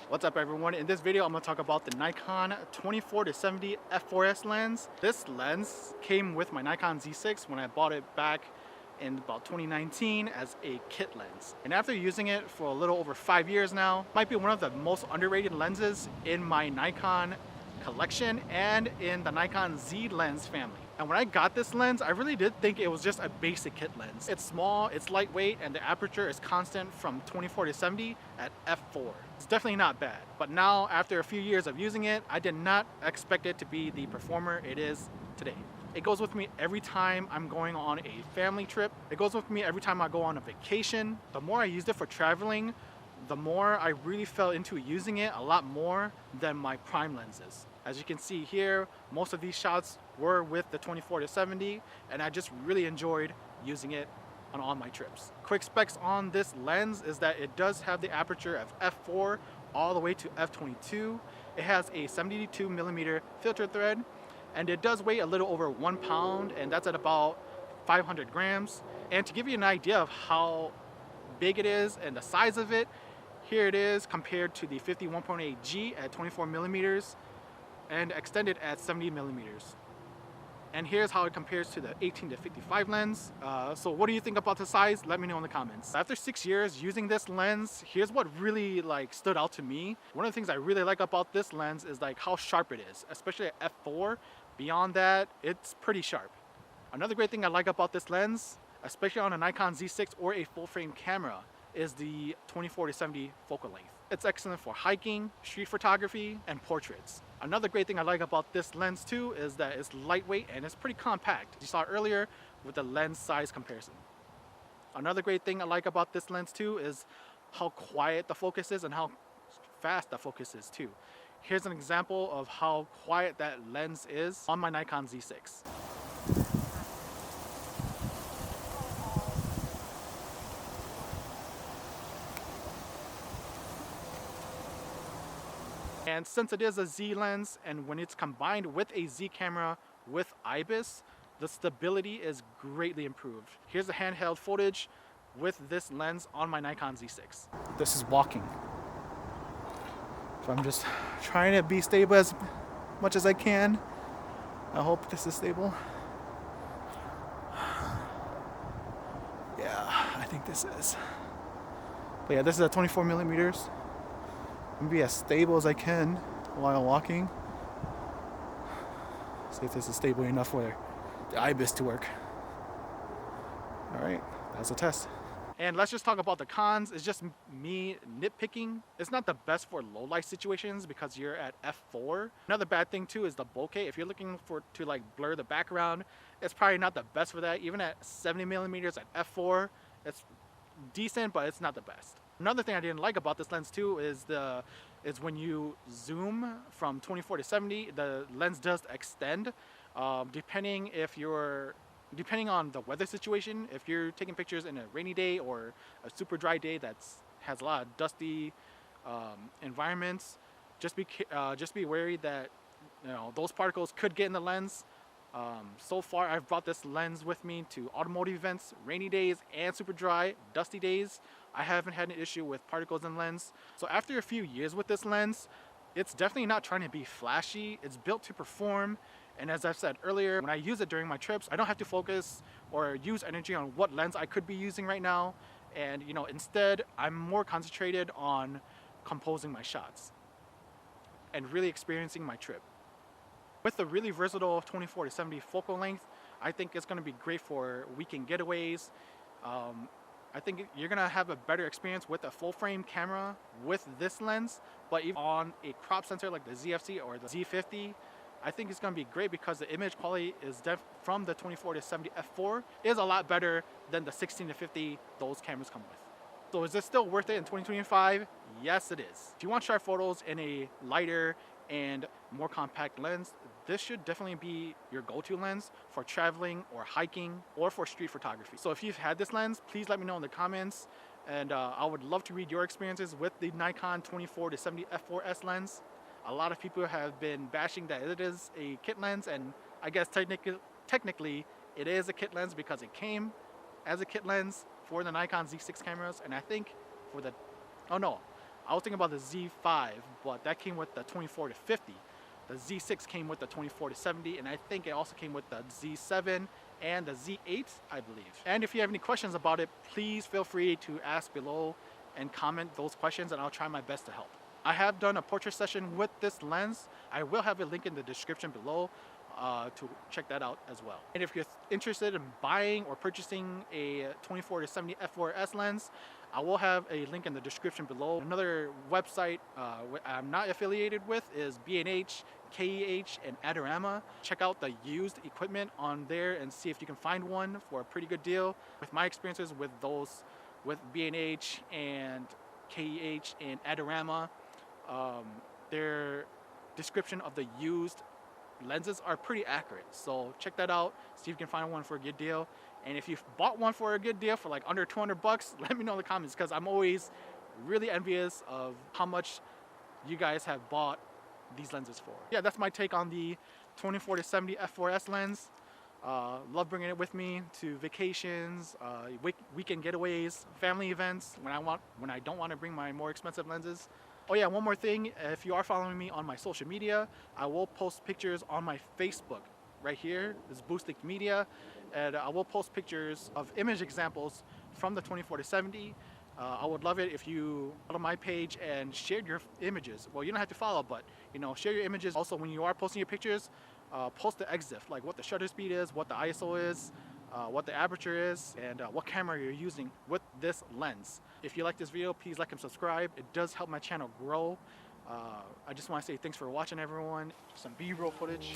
What's up everyone? In this video I'm going to talk about the Nikon 24-70 f4s lens. This lens came with my Nikon Z6 when I bought it back in about 2019 as a kit lens. And after using it for a little over 5 years now, it might be one of the most underrated lenses in my Nikon collection and in the Nikon Z lens family. And when I got this lens, I really did think it was just a basic kit lens. It's small, it's lightweight, and the aperture is constant from 24-70 at f4. It's definitely not bad. But now, after a few years of using it, I did not expect it to be the performer it is today. It goes with me every time I'm going on a family trip. It goes with me every time I go on a vacation. The more I used it for traveling, the more I really fell into using it a lot more than my prime lenses. As you can see here, most of these shots were with the 24-70, and I just really enjoyed using it on all my trips. Quick specs on this lens is that it does have the aperture of f4 all the way to f22. It has a 72mm filter thread, and it does weigh a little over 1 pound, and that's at about 500 grams. And to give you an idea of how big it is and the size of it, here it is compared to the 51.8G at 24mm and extended at 70mm. And here's how it compares to the 18-55 lens. So what do you think about the size? Let me know in the comments. After 6 years using this lens, here's what really stood out to me. One of the things I really like about this lens is how sharp it is, especially at f4. Beyond that, it's pretty sharp. Another great thing I like about this lens, especially on a Nikon Z6 or a full frame camera, is the 24-70 focal length. It's excellent for hiking, street photography, and portraits. Another great thing I like about this lens too is that it's lightweight and it's pretty compact. You saw earlier with the lens size comparison. Another great thing I like about this lens too is how quiet the focus is and how fast the focus is too. Here's an example of how quiet that lens is on my Nikon Z6. And since it is a Z lens, and when it's combined with a Z camera with IBIS, the stability is greatly improved. Here's the handheld footage with this lens on my Nikon Z6. This is walking. So I'm just trying to be stable as much as I can. I hope this is stable. Yeah, I think this is. But yeah, this is at 24mm. Be as stable as I can while walking. See if this is stable enough for the IBIS to work. Alright, that's a test. And let's just talk about the cons. It's just me nitpicking. It's not the best for low light situations because you're at f4. Another bad thing too is the bokeh. If you're looking to blur the background, it's probably not the best for that. Even at 70mm at f4, it's decent, but it's not the best. Another thing I didn't like about this lens too is when you zoom from 24-70, the lens does extend. Depending on the weather situation, if you're taking pictures in a rainy day or a super dry day that has a lot of dusty environments, just be wary that those particles could get in the lens. So far, I've brought this lens with me to automotive events, rainy days, and super dry, dusty days. I haven't had an issue with particles in the lens. So after a few years with this lens, it's definitely not trying to be flashy. It's built to perform. And as I've said earlier, when I use it during my trips, I don't have to focus or use energy on what lens I could be using right now. And instead, I'm more concentrated on composing my shots and really experiencing my trip. With the really versatile 24-70 focal length, I think it's going to be great for weekend getaways. I think you're going to have a better experience with a full frame camera with this lens, but even on a crop sensor like the ZFC or the Z50, I think it's going to be great because the image quality is from the 24-70 f4 is a lot better than the 16-50 those cameras come with. So is this still worth it in 2025? Yes, it is. If you want sharp photos in a lighter and more compact lens, this should definitely be your go-to lens for traveling or hiking or for street photography. So if you've had this lens, please let me know in the comments, and I would love to read your experiences with the Nikon 24-70 f4s lens. A lot of people have been bashing that it is a kit lens, and I guess technically it is a kit lens because it came as a kit lens for the Nikon Z6 cameras, and I think for the I was thinking about the Z5, but that came with the 24 to 50. The Z6 came with the 24 to 70, and I think it also came with the Z7 and the Z8, I believe. And if you have any questions about it, please feel free to ask below and comment those questions, and I'll try my best to help. I have done a portrait session with this lens. I will have a link in the description below to check that out as well. And if you're interested in buying or purchasing a 24 to 70 f4S lens, I will have a link in the description below. Another website I'm not affiliated with is B&H, KEH, and Adorama. Check out the used equipment on there and see if you can find one for a pretty good deal. With my experiences with those, with B&H and KEH and Adorama, their description of the used lenses are pretty accurate. So check that out, see if you can find one for a good deal. And if you've bought one for a good deal for like under 200 bucks, let me know in the comments, because I'm always really envious of how much you guys have bought these lenses for. Yeah, that's my take on the 24 to 70 f4S lens. Love bringing it with me to vacations, weekend getaways, family events when I don't want to bring my more expensive lenses. Oh yeah, one more thing, if you are following me on my social media, I will post pictures on my Facebook right here. This is Boostic Media, and I will post pictures of image examples from the 24 to 70. I would love it if you follow my page and share your images. Well, you don't have to follow, but share your images. Also, when you are posting your pictures, post the EXIF, like what the shutter speed is, what the ISO is, what the aperture is, and what camera you're using with this lens. If you like this video, please like and subscribe. It does help my channel grow. I just want to say thanks for watching, everyone. Some B-roll footage.